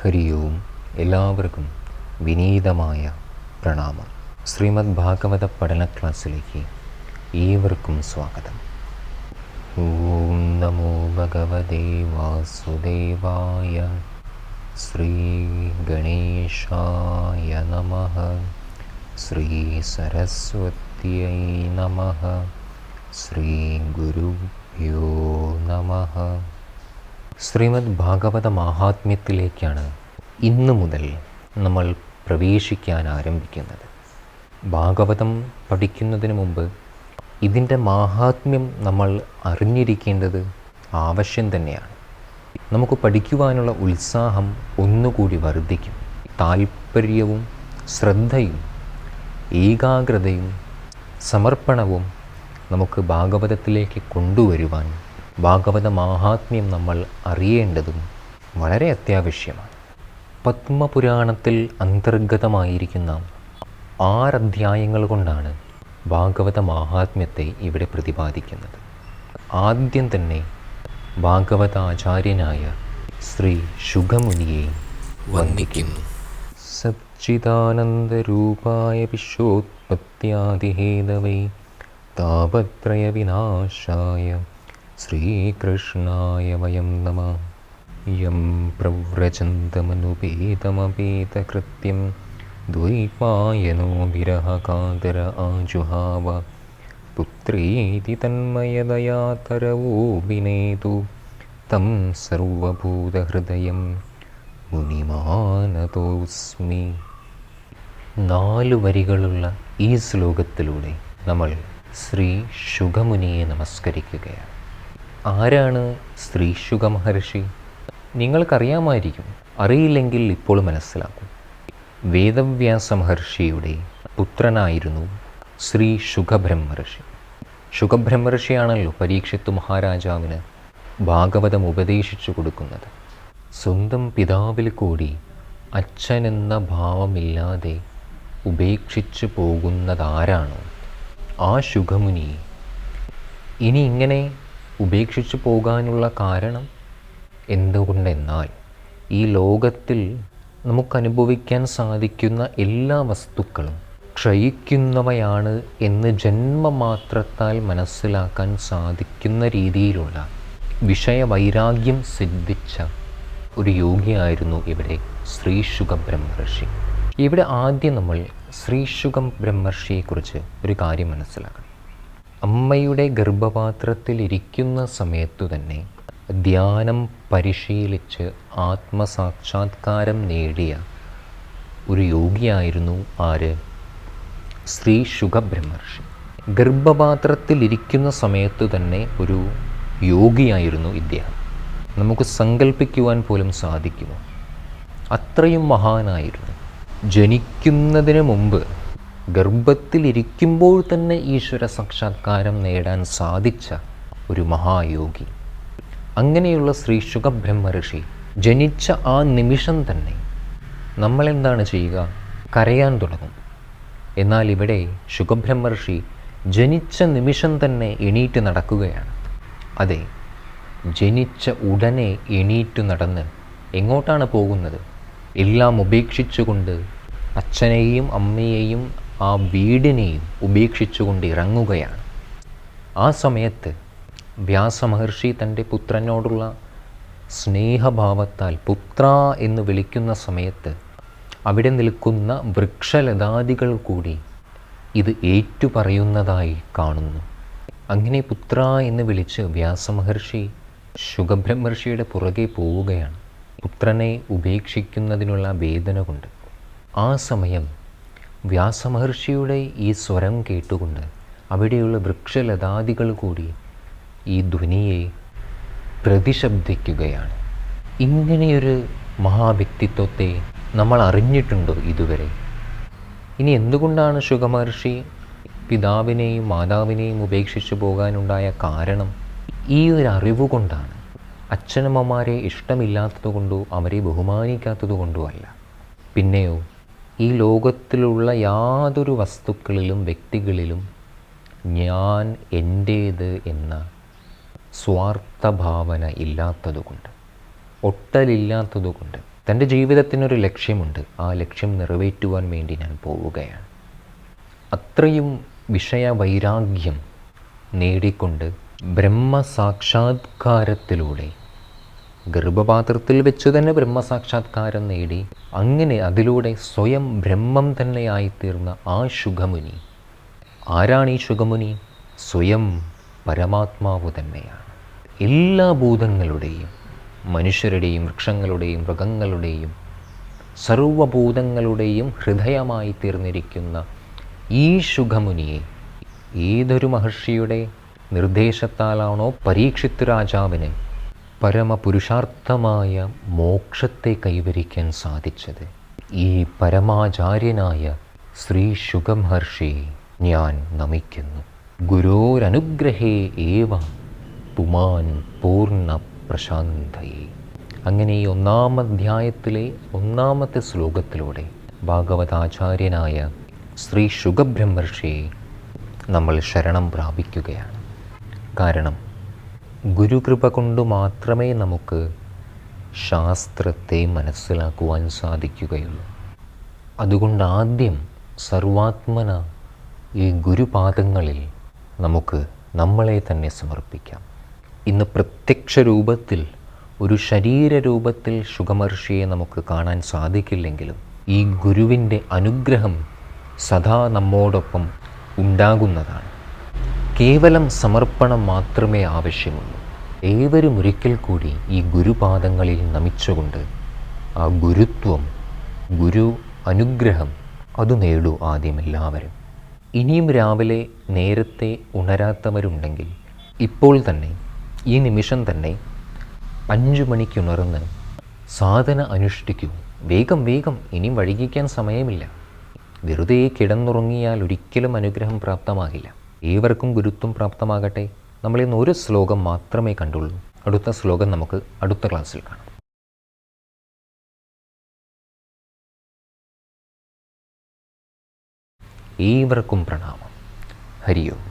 ഹരി ഓം. എല്ലാവർക്കും വിനീതമായ പ്രണാമം. ശ്രീമദ് ഭാഗവത പഠന ക്ലാസ്സിലേക്ക് ഏവർക്കും സ്വാഗതം. ഓം നമോ ഭഗവതേ വാസുദേവായ. ശ്രീ ഗണേശായ നമഃ. ശ്രീ സരസ്വത്यै നമഃ. ശ്രീ ഗുരുഭ്യോ നമഃ. ശ്രീമദ് ഭാഗവത മാഹാത്മ്യത്തിലേക്കാണ് ഇന്നു മുതൽ നമ്മൾ പ്രവേശിക്കാൻ ആരംഭിക്കുന്നത്. ഭാഗവതം പഠിക്കുന്നതിന് മുമ്പ് ഇതിൻ്റെ മാഹാത്മ്യം നമ്മൾ അറിഞ്ഞിരിക്കേണ്ടത് ആവശ്യം തന്നെയാണ്. നമുക്ക് പഠിക്കുവാനുള്ള ഉത്സാഹം ഒന്നുകൂടി വർദ്ധിക്കും. താൽപ്പര്യവും ശ്രദ്ധയും ഏകാഗ്രതയും സമർപ്പണവും നമുക്ക് ഭാഗവതത്തിലേക്ക് കൊണ്ടുവരുവാൻ ഭാഗവത മാഹാത്മ്യം നമ്മൾ അറിയേണ്ടതും വളരെ അത്യാവശ്യമാണ്. പത്മപുരാണത്തിൽ അന്തർഗതമായിരിക്കുന്ന 6 അധ്യായങ്ങൾ കൊണ്ടാണ് ഭാഗവത മാഹാത്മ്യത്തെ ഇവിടെ പ്രതിപാദിക്കുന്നത്. ആദ്യം തന്നെ ഭാഗവതാചാര്യനായ ശ്രീ ശുഗമുനിയെ വന്ദിക്കുന്നു. സച്ചിദാനന്ദരൂപായ വിശ്വോത്പത്യാദിഹേതവേ താപത്രയ വിനാശായ ശ്രീകൃഷ്ണായ വയം നമഃ. യം പ്രവ്രജന്തമനുപേതമപേതകൃത്യം ദ്വൈപായനോ വിരഹകാതര ആജുഹാവ. പുത്രീതി തന്മയതയാ തരവോ വിനേതു തം സർവഭൂതഹൃദയം മുനിമാനതോസ്മി. 4 വരികളുള്ള ഈ ശ്ലോകത്തിലൂടെ നമ്മൾ ശ്രീ ശുഗമുനിയെ നമസ്കരിക്കുകയാണ്. ആരാണ് ശ്രീ ശുഗ മഹർഷി? നിങ്ങൾക്കറിയാമായിരിക്കും. അറിയില്ലെങ്കിൽ ഇപ്പോൾ മനസ്സിലാക്കും. വേദവ്യാസ മഹർഷിയുടെ പുത്രനായിരുന്നു ശ്രീ ശുഗബ്രഹ്മർഷി. ശുഗബ്രഹ്മർഷിയാണല്ലോ പരീക്ഷിത്ത് മഹാരാജാവിന് ഭാഗവതം ഉപദേശിച്ചു കൊടുക്കുന്നത്. സ്വന്തം പിതാവിൽ കൂടി അച്ഛനെന്ന ഭാവമില്ലാതെ ഉപേക്ഷിച്ചു പോകുന്നതാരാണോ ആ ശുഗമുനി ഇനി ഇങ്ങനെ ഉപേക്ഷിച്ചു പോകാനുള്ള കാരണം എന്തുകൊണ്ടെന്നാൽ ഈ ലോകത്തിൽ നമുക്കനുഭവിക്കാൻ സാധിക്കുന്ന എല്ലാ വസ്തുക്കളും ക്ഷയിക്കുന്നവയാണ് എന്ന് ജന്മമാത്രത്താൽ മനസ്സിലാക്കാൻ സാധിക്കുന്ന രീതിയിലുള്ള വിഷയവൈരാഗ്യം സിദ്ധിച്ച ഒരു യോഗിയായിരുന്നു ഇവിടെ ശ്രീ ശുഗബ്രഹ്മർഷി. ഇവിടെ ആദ്യം നമ്മൾ ശ്രീ ശുഗബ്രഹ്മർഷിയെക്കുറിച്ച് ഒരു കാര്യം മനസ്സിലാക്കണം. അമ്മയുടെ ഗർഭപാത്രത്തിലിരിക്കുന്ന സമയത്തു തന്നെ ധ്യാനം പരിശീലിച്ച് ആത്മസാക്ഷാത്കാരം നേടിയ ഒരു യോഗിയായിരുന്നു ആര്? ശ്രീ ശുഗബ്രഹ്മർഷി. ഗർഭപാത്രത്തിലിരിക്കുന്ന സമയത്തു തന്നെ ഒരു യോഗിയായിരുന്നു ഇദ്ദേഹം. നമുക്ക് സങ്കല്പിക്കുവാൻ പോലും സാധിക്കുമോ? അത്രയും മഹാനായിരുന്നു. ജനിക്കുന്നതിന് മുമ്പ് ഗർഭത്തിലിരിക്കുമ്പോൾ തന്നെ ഈശ്വര സാക്ഷാത്കാരം നേടാൻ സാധിച്ച ഒരു മഹായോഗി. അങ്ങനെയുള്ള ശ്രീ ശുഗബ്രഹ്മർഷി ജനിച്ച ആ നിമിഷം തന്നെ നമ്മളെന്താണ് ചെയ്യുക? കരയാൻ തുടങ്ങും. എന്നാൽ ഇവിടെ ശുഗബ്രഹ്മർഷി ജനിച്ച നിമിഷം തന്നെ എണീറ്റ് നടക്കുകയാണ്. അതെ, ജനിച്ച ഉടനെ എണീറ്റ് നടന്ന് എങ്ങോട്ടാണ് പോകുന്നത്? എല്ലാം ഉപേക്ഷിച്ചുകൊണ്ട് അച്ഛനെയും അമ്മയെയും ആ വീടിനെയും ഉപേക്ഷിച്ചുകൊണ്ട് ഇറങ്ങുകയാണ്. ആ സമയത്ത് വ്യാസമഹർഷി തൻ്റെ പുത്രനോടുള്ള സ്നേഹഭാവത്താൽ പുത്ര എന്ന് വിളിക്കുന്ന സമയത്ത് അവിടെ നിൽക്കുന്ന വൃക്ഷലതാദികൾ കൂടി ഇത് ഏറ്റുപറയുന്നതായി കാണുന്നു. അങ്ങനെ പുത്ര എന്ന് വിളിച്ച് വ്യാസമഹർഷി ശുഗബ്രഹ്മർഷിയുടെ പുറകെ പോവുകയാണ്, പുത്രനെ ഉപേക്ഷിക്കുന്നതിനുള്ള വേദന കൊണ്ട്. ആ സമയം വ്യാസമഹർഷിയുടെ ഈ സ്വരം കേട്ടുകൊണ്ട് അവിടെയുള്ള വൃക്ഷലതാദികൾ കൂടി ഈ ധ്വനിയെ പ്രതിശബ്ദിക്കുകയാണ്. ഇങ്ങനെയൊരു മഹാവ്യക്തിത്വത്തെ നമ്മൾ അറിഞ്ഞിട്ടുണ്ടോ ഇതുവരെ? ഇനി എന്തുകൊണ്ടാണ് ശുഗമഹർഷി പിതാവിനെയും മാതാവിനെയും ഉപേക്ഷിച്ചു പോകാനുണ്ടായ കാരണം? ഈ ഒരു അറിവ് കൊണ്ടാണ്. അച്ഛനമ്മമാരെ ഇഷ്ടമില്ലാത്തതുകൊണ്ടോ അവരെ ബഹുമാനിക്കാത്തതുകൊണ്ടോ അല്ല. പിന്നെയോ ഈ ലോകത്തിലുള്ള യാതൊരു വസ്തുക്കളിലും വ്യക്തികളിലും ഞാൻ എൻ്റേത് എന്ന സ്വാർത്ഥഭാവന ഇല്ലാത്തതുകൊണ്ട്, ഒട്ടലില്ലാത്തതുകൊണ്ട്, തൻ്റെ ജീവിതത്തിനൊരു ലക്ഷ്യമുണ്ട്. ആ ലക്ഷ്യം നിറവേറ്റുവാൻ വേണ്ടി ഞാൻ പോവുകയാണ്. അത്രയും വിഷയവൈരാഗ്യം നേടിക്കൊണ്ട് ബ്രഹ്മസാക്ഷാത്കാരത്തിലൂടെ ഗർഭപാത്രത്തിൽ വെച്ചു തന്നെ ബ്രഹ്മസാക്ഷാത്കാരം നേടി അങ്ങനെ അതിലൂടെ സ്വയം ബ്രഹ്മം തന്നെയായിത്തീർന്ന ആ ശുഗമുനി. ആരാണ് ഈ ശുഗമുനി? സ്വയം പരമാത്മാവ് തന്നെയാണ്. എല്ലാ ഭൂതങ്ങളുടെയും, മനുഷ്യരുടെയും വൃക്ഷങ്ങളുടെയും മൃഗങ്ങളുടെയും സർവഭൂതങ്ങളുടെയും ഹൃദയമായി തീർന്നിരിക്കുന്ന ഈ ശുഗമുനിയെ ഏതൊരു മഹർഷിയുടെ നിർദ്ദേശത്താലാണോ പരീക്ഷിത് രാജാവിന് പരമപുരുഷാർത്ഥമായ മോക്ഷത്തെ കൈവരിക്കാൻ സാധിച്ചത്, ഈ പരമാചാര്യനായ ശ്രീ ശുഗമഹർഷിയെ ഞാൻ നമിക്കുന്നു. ഗുരോരനുഗ്രഹേ ഏവ പുമാൻ പൂർണ്ണ പ്രശാന്തയെ. അങ്ങനെ ഈ 1-ാം അധ്യായത്തിലെ 1-ാമത്തെ ശ്ലോകത്തിലൂടെ ഭാഗവതാചാര്യനായ ശ്രീ ശുഗബ്രഹ്മർഷിയെ നമ്മൾ ശരണം പ്രാപിക്കുകയാണ്. കാരണം ഗുരുകൃപ കൊണ്ട് മാത്രമേ നമുക്ക് ശാസ്ത്രത്തെ മനസ്സിലാക്കുവാൻ സാധിക്കുകയുള്ളൂ. അതുകൊണ്ട് ആദ്യം സർവാത്മന ഈ ഗുരുപാദങ്ങളിൽ നമുക്ക് നമ്മളെ തന്നെ സമർപ്പിക്കാം. ഇന്ന് പ്രത്യക്ഷ രൂപത്തിൽ, ഒരു ശരീരരൂപത്തിൽ ശുഗമഹർഷിയെ നമുക്ക് കാണാൻ സാധിക്കില്ലെങ്കിലും ഈ ഗുരുവിൻ്റെ അനുഗ്രഹം സദാ നമ്മോടൊപ്പം ഉണ്ടാകുന്നതാണ്. കേവലം സമർപ്പണം മാത്രമേ ആവശ്യമുള്ളൂ. ഏവരും ഒരിക്കൽ കൂടി ഈ ഗുരുപാദങ്ങളിൽ നമിച്ചുകൊണ്ട് ആ ഗുരുത്വം, ഗുരു അനുഗ്രഹം അത് നേടൂ ആദ്യം എല്ലാവരും. ഇനിയും രാവിലെ നേരത്തെ ഉണരാത്തവരുണ്ടെങ്കിൽ ഇപ്പോൾ തന്നെ, ഈ നിമിഷം തന്നെ 5 മണിക്ക് ഉണർന്ന് സാധന അനുഷ്ഠിക്കൂ. വേഗം വേഗം, ഇനിയും വൈകിക്കാൻ സമയമില്ല. വെറുതെ കിടന്നുറങ്ങിയാൽ ഒരിക്കലും അനുഗ്രഹം പ്രാപ്തമാകില്ല. ഏവർക്കും ഗുരുത്വം പ്രാപ്തമാകട്ടെ. നമ്മളിന്ന് ഒരു ശ്ലോകം മാത്രമേ കണ്ടുള്ളൂ. അടുത്ത ശ്ലോകം നമുക്ക് അടുത്ത ക്ലാസ്സിൽ കാണാം. ഏവർക്കും പ്രണാമം. ഹരി ഓം.